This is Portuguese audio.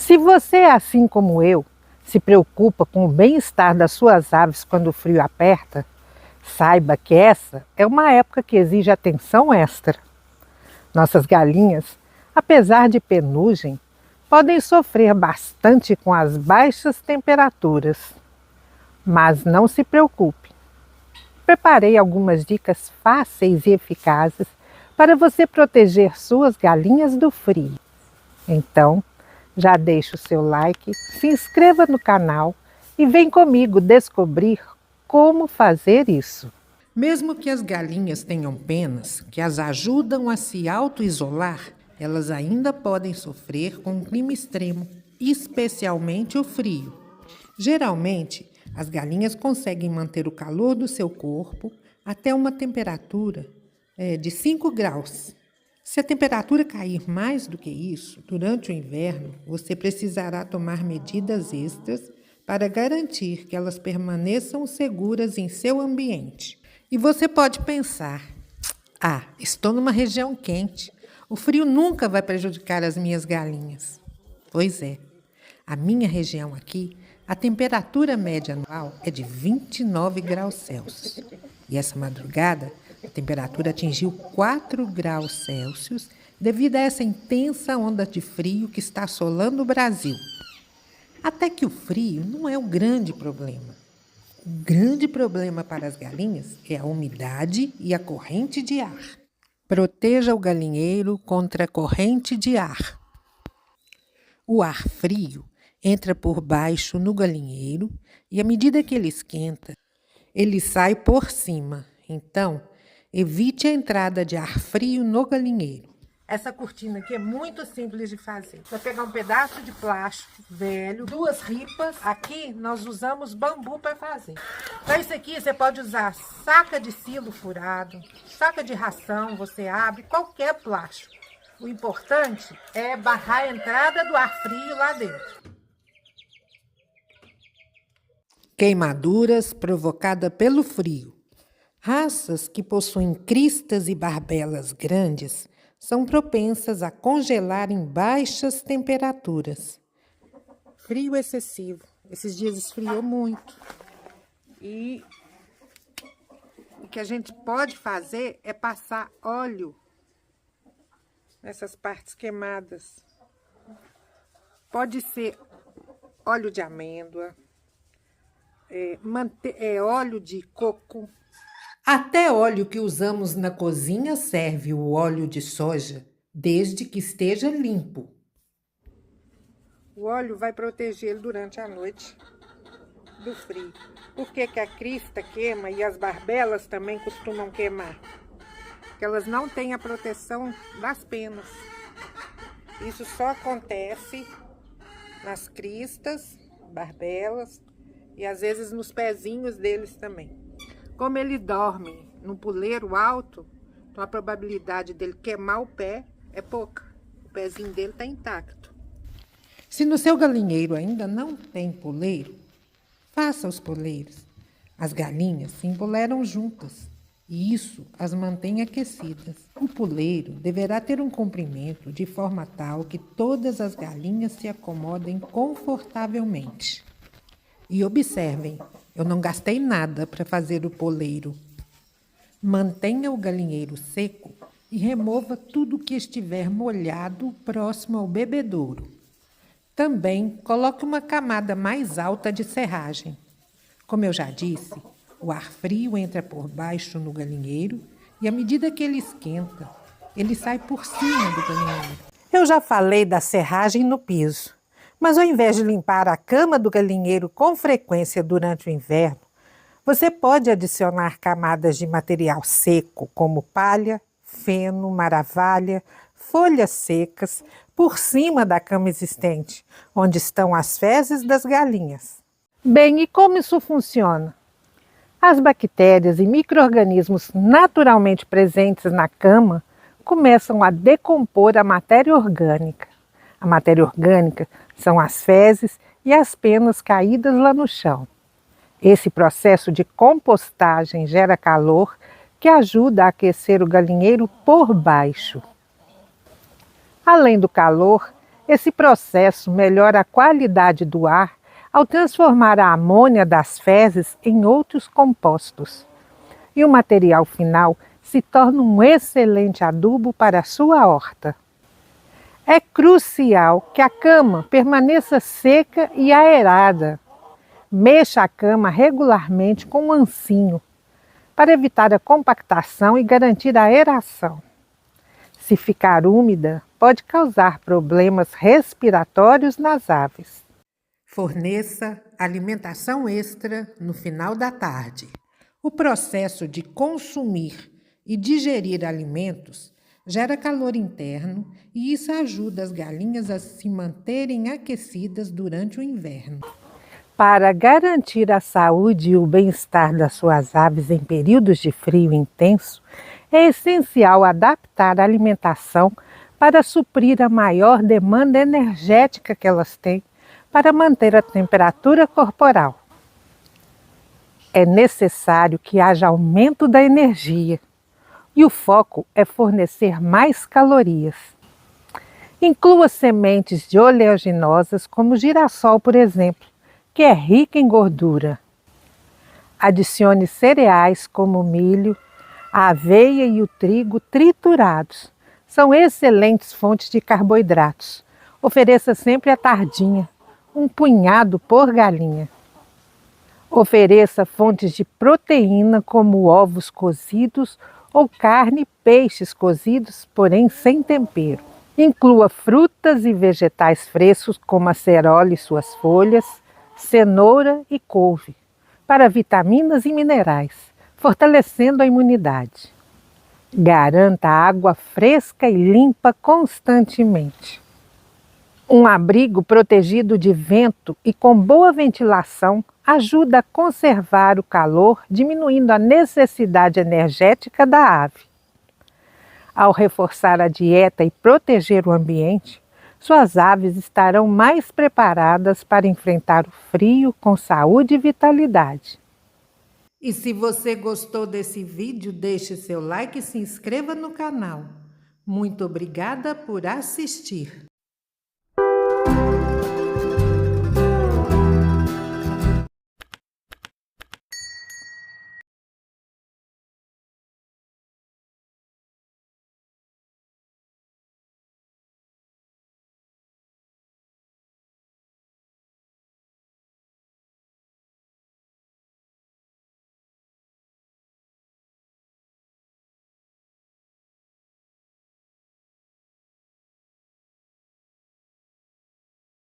Se você é assim como eu, se preocupa com o bem-estar das suas aves quando o frio aperta, saiba que essa é uma época que exige atenção extra. Nossas galinhas, apesar de penugem, podem sofrer bastante com as baixas temperaturas. Mas não se preocupe. Preparei algumas dicas fáceis e eficazes para você proteger suas galinhas do frio. Então, já deixa o seu like, se inscreva no canal e vem comigo descobrir como fazer isso. Mesmo que as galinhas tenham penas que as ajudam a se auto-isolar, elas ainda podem sofrer com o clima extremo, especialmente o frio. Geralmente, as galinhas conseguem manter o calor do seu corpo até uma temperatura de 5 graus. Se a temperatura cair mais do que isso, durante o inverno, você precisará tomar medidas extras para garantir que elas permaneçam seguras em seu ambiente. E você pode pensar, estou numa região quente, o frio nunca vai prejudicar as minhas galinhas. Pois é, a minha região aqui, a temperatura média anual é de 29 graus Celsius. E essa madrugada, a temperatura atingiu 4 graus Celsius devido a essa intensa onda de frio que está assolando o Brasil. Até que o frio não é o grande problema. O grande problema para as galinhas é a umidade e a corrente de ar. Proteja o galinheiro contra a corrente de ar. O ar frio entra por baixo no galinheiro e, à medida que ele esquenta, ele sai por cima. Então, evite a entrada de ar frio no galinheiro. Essa cortina aqui é muito simples de fazer. Vai pegar um pedaço de plástico velho, 2 ripas. Aqui nós usamos bambu para fazer. Para isso aqui você pode usar saca de silo furado, saca de ração, você abre, qualquer plástico. O importante é barrar a entrada do ar frio lá dentro. Queimaduras provocadas pelo frio. Raças que possuem cristas e barbelas grandes são propensas a congelar em baixas temperaturas. Frio excessivo. Esses dias esfriou muito. E o que a gente pode fazer é passar óleo nessas partes queimadas. Pode ser óleo de amêndoa, óleo de coco. Até óleo que usamos na cozinha serve, o óleo de soja, desde que esteja limpo. O óleo vai protegê-lo durante a noite do frio. Por que a crista queima e as barbelas também costumam queimar? Porque elas não têm a proteção das penas. Isso só acontece nas cristas, barbelas e às vezes nos pezinhos deles também. Como ele dorme num puleiro alto, então a probabilidade dele queimar o pé é pouca. O pezinho dele está intacto. Se no seu galinheiro ainda não tem puleiro, faça os puleiros. As galinhas se empoleiram juntas e isso as mantém aquecidas. O puleiro deverá ter um comprimento de forma tal que todas as galinhas se acomodem confortavelmente. E observem, eu não gastei nada para fazer o poleiro. Mantenha o galinheiro seco e remova tudo que estiver molhado próximo ao bebedouro. Também coloque uma camada mais alta de serragem. Como eu já disse, o ar frio entra por baixo no galinheiro e à medida que ele esquenta, ele sai por cima do galinheiro. Eu já falei da serragem no piso. Mas ao invés de limpar a cama do galinheiro com frequência durante o inverno, você pode adicionar camadas de material seco, como palha, feno, maravalha, folhas secas, por cima da cama existente, onde estão as fezes das galinhas. Bem, e como isso funciona? As bactérias e micro-organismos naturalmente presentes na cama começam a decompor a matéria orgânica. A matéria orgânica são as fezes e as penas caídas lá no chão. Esse processo de compostagem gera calor que ajuda a aquecer o galinheiro por baixo. Além do calor, Esse processo melhora a qualidade do ar ao transformar a amônia das fezes em outros compostos. E o material final se torna um excelente adubo para a sua horta. É crucial que a cama permaneça seca e aerada. Mexa a cama regularmente com um ancinho, para evitar a compactação e garantir a aeração. Se ficar úmida, pode causar problemas respiratórios nas aves. Forneça alimentação extra no final da tarde. O processo de consumir e digerir alimentos gera calor interno e isso ajuda as galinhas a se manterem aquecidas durante o inverno. Para garantir a saúde e o bem-estar das suas aves em períodos de frio intenso, é essencial adaptar a alimentação para suprir a maior demanda energética que elas têm para manter a temperatura corporal. É necessário que haja aumento da energia e o foco é fornecer mais calorias. Inclua sementes de oleaginosas como girassol, por exemplo, que é rica em gordura. Adicione cereais como o milho, a aveia e o trigo triturados. São excelentes fontes de carboidratos. Ofereça sempre à tardinha, um punhado por galinha. Ofereça fontes de proteína como ovos cozidos ou carne e peixes cozidos, porém sem tempero. Inclua frutas e vegetais frescos como acerola e suas folhas, cenoura e couve, para vitaminas e minerais, fortalecendo a imunidade. Garanta água fresca e limpa constantemente. Um abrigo protegido de vento e com boa ventilação ajuda a conservar o calor, diminuindo a necessidade energética da ave. Ao reforçar a dieta e proteger o ambiente, suas aves estarão mais preparadas para enfrentar o frio com saúde e vitalidade. E se você gostou desse vídeo, deixe seu like e se inscreva no canal. Muito obrigada por assistir.